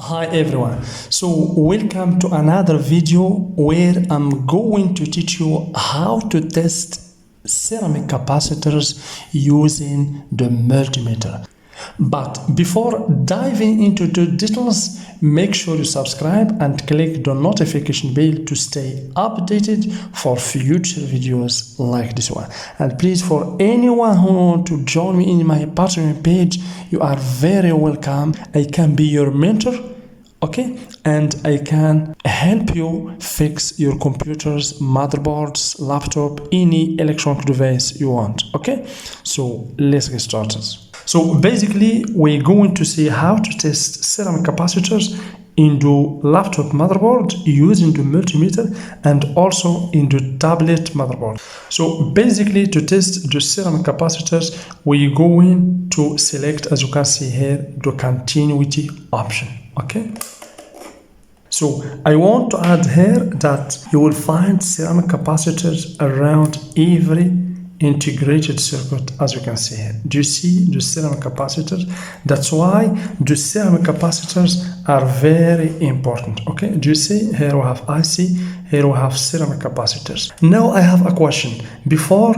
Hi everyone, so welcome to another video where I'm going to teach you how to test ceramic capacitors using the multimeter. But before diving into the details, make sure you subscribe and click the notification bell to stay updated for future videos like this one. And please, for anyone who wants to join me in my Patreon page, you are very welcome. I can be your mentor, okay, and I can help you fix your computers, motherboards, laptop, any electronic device you want. Okay, so let's get started. So basically we're going to see how to test ceramic capacitors in the laptop motherboard using the multimeter and also in the tablet motherboard. So basically, to test the ceramic capacitors, we're going to select, as you can see here, the continuity option. Okay, so I want to add here that you will find ceramic capacitors around every integrated circuit, as you can see here. Do you see the ceramic capacitors? That's why the ceramic capacitors are very important. Okay, do you see here we have IC, here we have ceramic capacitors. Now I have a question. Before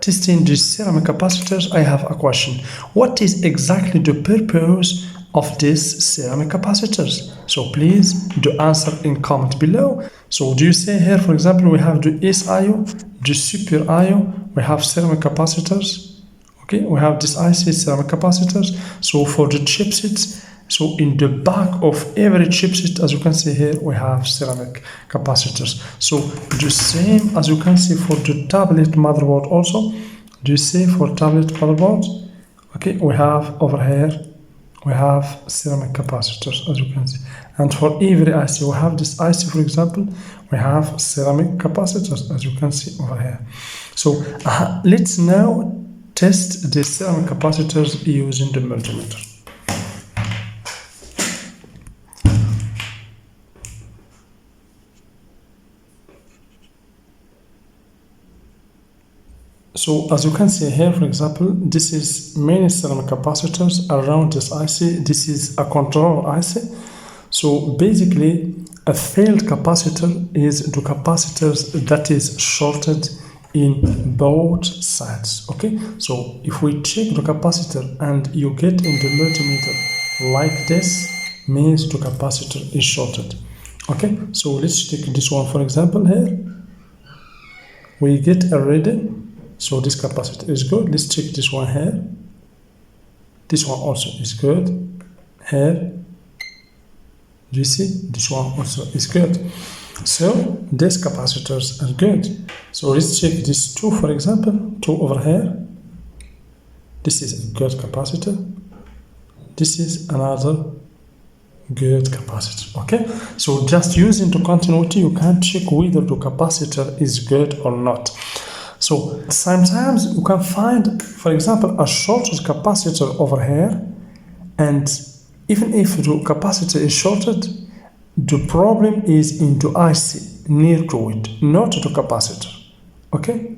testing the ceramic capacitors, I have a question. What is exactly the purpose of these ceramic capacitors? So please do answer in comment below. So do you see here, for example, we have the SIO, the super IO, we have ceramic capacitors. Okay, we have this IC ceramic capacitors. So for the chipsets, so in the back of every chipset, as you can see here, we have ceramic capacitors. So the same as you can see for the tablet motherboard also. Do you see for tablet motherboard? Okay, we have over here, we have ceramic capacitors, as you can see. And for every IC, we have this IC, for example, we have ceramic capacitors, as you can see over here. So let's now test the ceramic capacitors using the multimeter. So as you can see here, for example, this is many ceramic capacitors around this IC. This is a controller IC. So basically, a failed capacitor is the capacitors that is shorted in both sides. Okay, so if we check the capacitor and you get in the multimeter like this, means the capacitor is shorted. Okay, so let's take this one for example here. We get a reading. So this capacitor is good. Let's check this one here. This one also is good. Here, do you see? This one also is good. So these capacitors are good. So let's check these two, for example, two over here. This is a good capacitor. This is another good capacitor. Okay, so just using the continuity, you can check whether the capacitor is good or not. So sometimes you can find, for example, a shorted capacitor over here, and even if the capacitor is shorted, the problem is in the IC near to it, not the capacitor. Okay?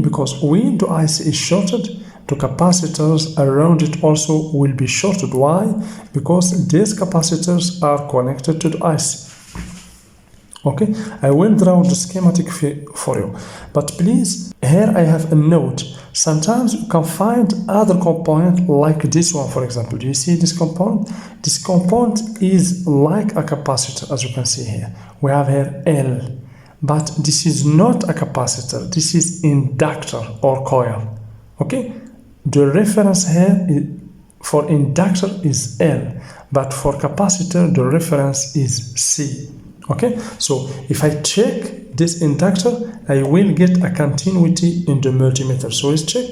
Because when the IC is shorted, the capacitors around it also will be shorted. Why? Because these capacitors are connected to the IC. Okay, I will draw the schematic for you, but please, here I have a note. Sometimes you can find other component like this one, for example. Do you see this component? This component is like a capacitor, as you can see here. We have here L, but this is not a capacitor. This is inductor or coil. Okay, the reference here for inductor is L, but for capacitor the reference is C. Okay, so if I check this inductor, I will get a continuity in the multimeter. So let's check,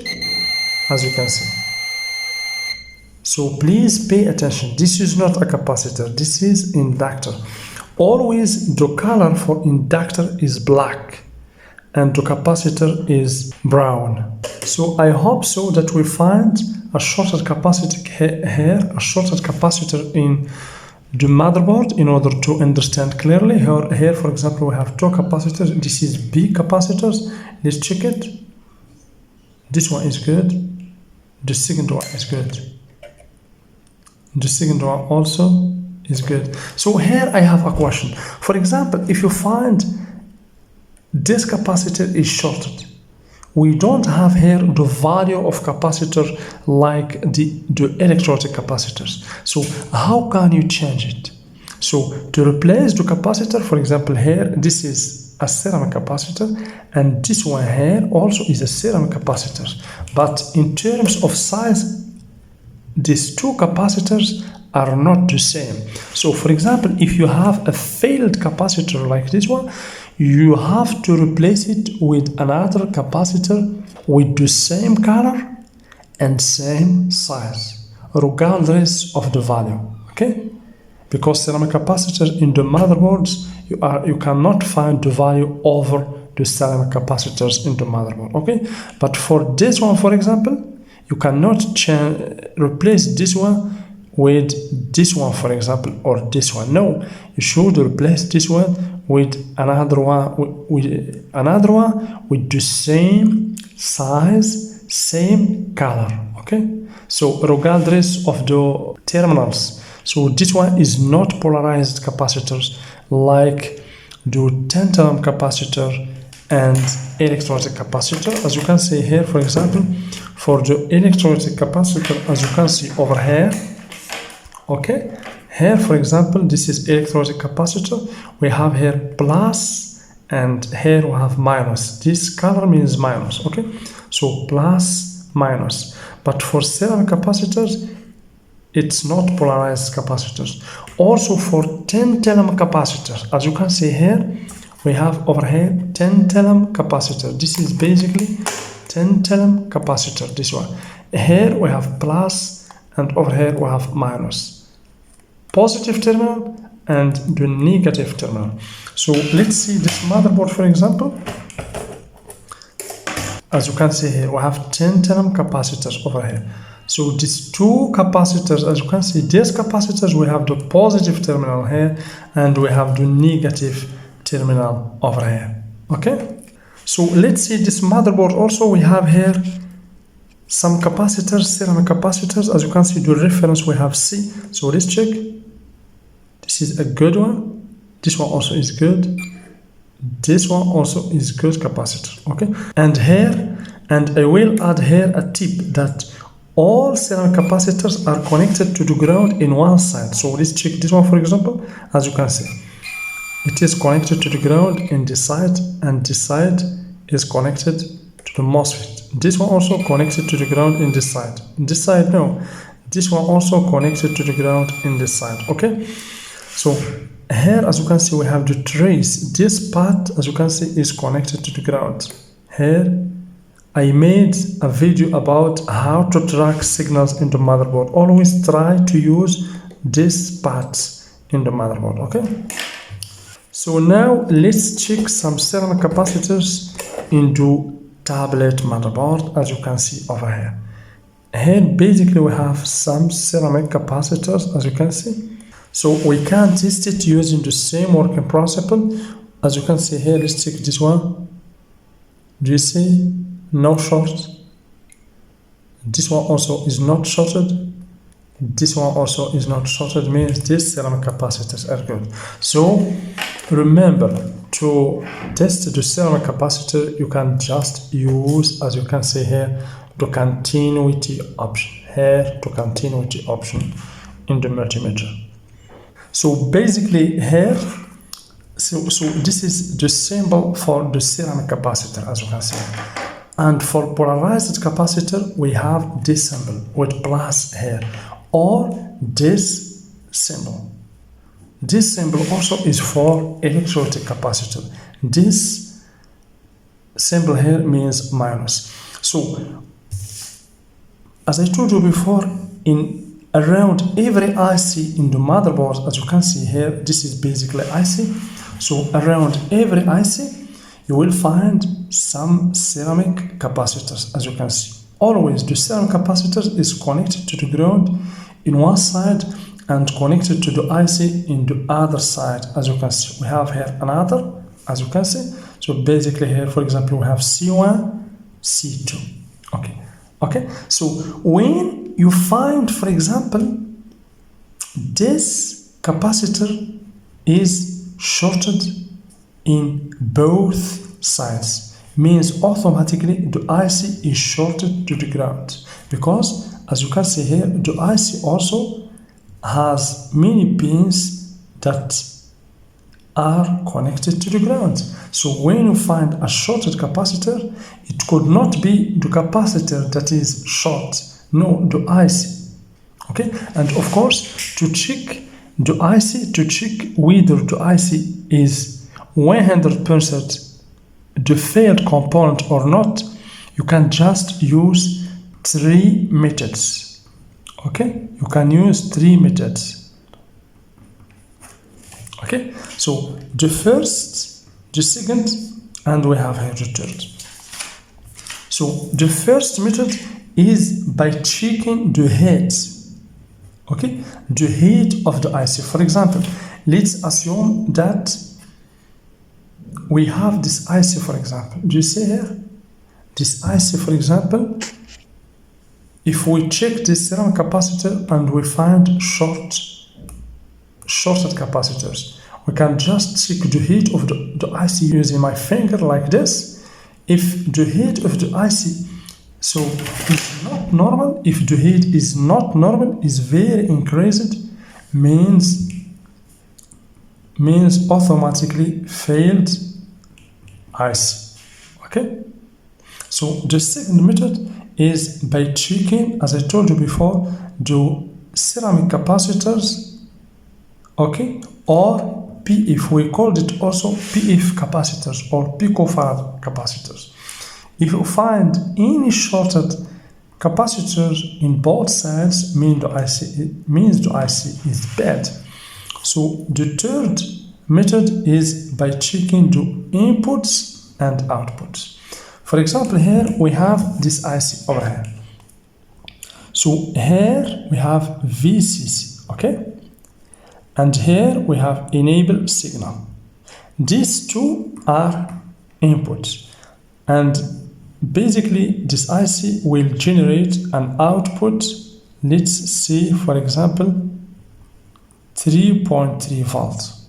as you can see. So please pay attention. This is not a capacitor. This is inductor. Always the color for inductor is black and the capacitor is brown. So I hope so that we find a shorted capacitor here, a shorted capacitor in the motherboard in order to understand clearly. Here, for example, we have two capacitors. This is B capacitors. Let's check it. This one is good. The second one is good. The second one also is good. So here I have a question. For example, if you find this capacitor is shorted, we don't have here the value of capacitor like the electrolytic capacitors. So how can you change it? So to replace the capacitor, for example, here, this is a ceramic capacitor, and this one here also is a ceramic capacitor. But in terms of size, these two capacitors are not the same. So for example, if you have a failed capacitor like this one, you have to replace it with another capacitor with the same color and same size, regardless of the value, okay? Because ceramic capacitors in the motherboards, you cannot find the value over the ceramic capacitors in the motherboard, okay? But for this one, for example, you cannot replace this one with this one, for example, or this one. No, you should replace this one with another one, with the same size, same color, okay? So regardless of the terminals. So this one is not polarized capacitors like the tantalum capacitor and electrolytic capacitor. As you can see here, for example, for the electrolytic capacitor, as you can see over here, okay, here, for example, this is electrolytic capacitor. We have here plus, and here we have minus. This color means minus, okay? So plus, minus. But for ceramic capacitors, it's not polarized capacitors. Also for tantalum capacitors, as you can see here, we have over here tantalum capacitor. This is basically tantalum capacitor, this one. Here we have plus, and over here we have minus. Positive terminal and the negative terminal. So let's see this motherboard, for example. As you can see here, we have tantalum capacitors over here. So these two capacitors, as you can see, these capacitors, we have the positive terminal here and we have the negative terminal over here, okay? So let's see this motherboard also. We have here some capacitors, ceramic capacitors. As you can see, the reference we have C. So let's check. This is a good one. This one also is good. This one also is good capacitor, okay? And here, and I will add here a tip that all ceramic capacitors are connected to the ground in one side. So let's check this one, for example. As you can see, it is connected to the ground in this side, and this side is connected to the MOSFET. This one also connected to the ground in this side. This side, no. This one also connected to the ground in this side, okay? So here, as you can see, we have the trace. This part, as you can see, is connected to the ground. Here, I made a video about how to track signals in the motherboard. Always try to use these parts in the motherboard, okay? So now let's check some ceramic capacitors into tablet motherboard, as you can see over here. Here, basically, we have some ceramic capacitors, as you can see. So we can test it using the same working principle. As you can see here, let's check this one. Do you see? No short. This one also is not shorted. This one also is not shorted, means these ceramic capacitors are good. So remember, to test the ceramic capacitor, you can just use, as you can see here, the continuity option. Here, the continuity option in the multimeter. So basically here, so this is the symbol for the ceramic capacitor, as you can see. And for polarized capacitor, we have this symbol with plus here, or this symbol. This symbol also is for electrolytic capacitor. This symbol here means minus. So, as I told you before, in around every IC in the motherboard, as you can see here, this is basically IC. So around every IC, you will find some ceramic capacitors, as you can see. Always the ceramic capacitor is connected to the ground in one side and connected to the IC in the other side, as you can see. We have here another, as you can see. So basically here, for example, we have C1, C2. Okay. So when you find, for example, this capacitor is shorted in both sides, means automatically the IC is shorted to the ground, because as you can see here, the IC also has many pins that are connected to the ground. So when you find a shorted capacitor, it could not be the capacitor that is short, no, the IC. Okay, and of course, to check the IC, to check whether the IC is 100% the failed component or not, you can just use 3 methods. Okay, you can use 3 methods. Okay, so the first, the second, and we have here the third. So the first method is by checking the heat. Okay, the heat of the IC. For example, let's assume that we have this IC, for example. Do you see here? This IC, for example, if we check this ceramic capacitor and we find shorted capacitors, we can just check the heat of the IC using my finger like this. If the heat of the IC so is not normal, if the heat is not normal, is very increased, means automatically failed IC. Okay, so the second method is by checking, as I told you before, the ceramic capacitors, okay, or PF, we called it also PF capacitors or picofarad capacitors. If you find any shorted capacitors in both sides, means the IC is bad. So the third method is by checking the inputs and outputs. For example, here we have this IC over here. So here we have VCC, okay? And here we have enable signal. These two are inputs. And basically this IC will generate an output. Let's see, for example, 3.3 volts.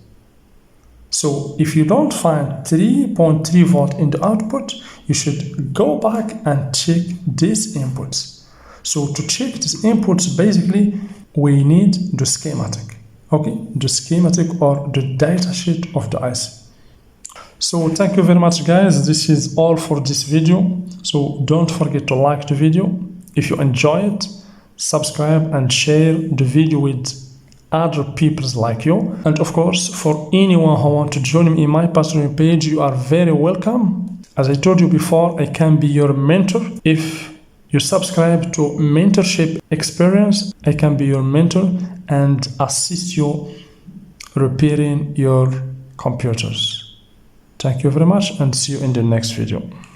So if you don't find 3.3 volt in the output, you should go back and check these inputs. So to check these inputs, basically we need the schematic. Okay, the schematic or the data sheet of the IC. So thank you very much, guys. This is all for this video. So don't forget to like the video. If you enjoy it, subscribe and share the video with other people like you. And of course, for anyone who wants to join me in my Patreon page, you are very welcome. As I told you before, I can be your mentor. If you subscribe to mentorship experience, I can be your mentor and assist you repairing your computers. Thank you very much and see you in the next video.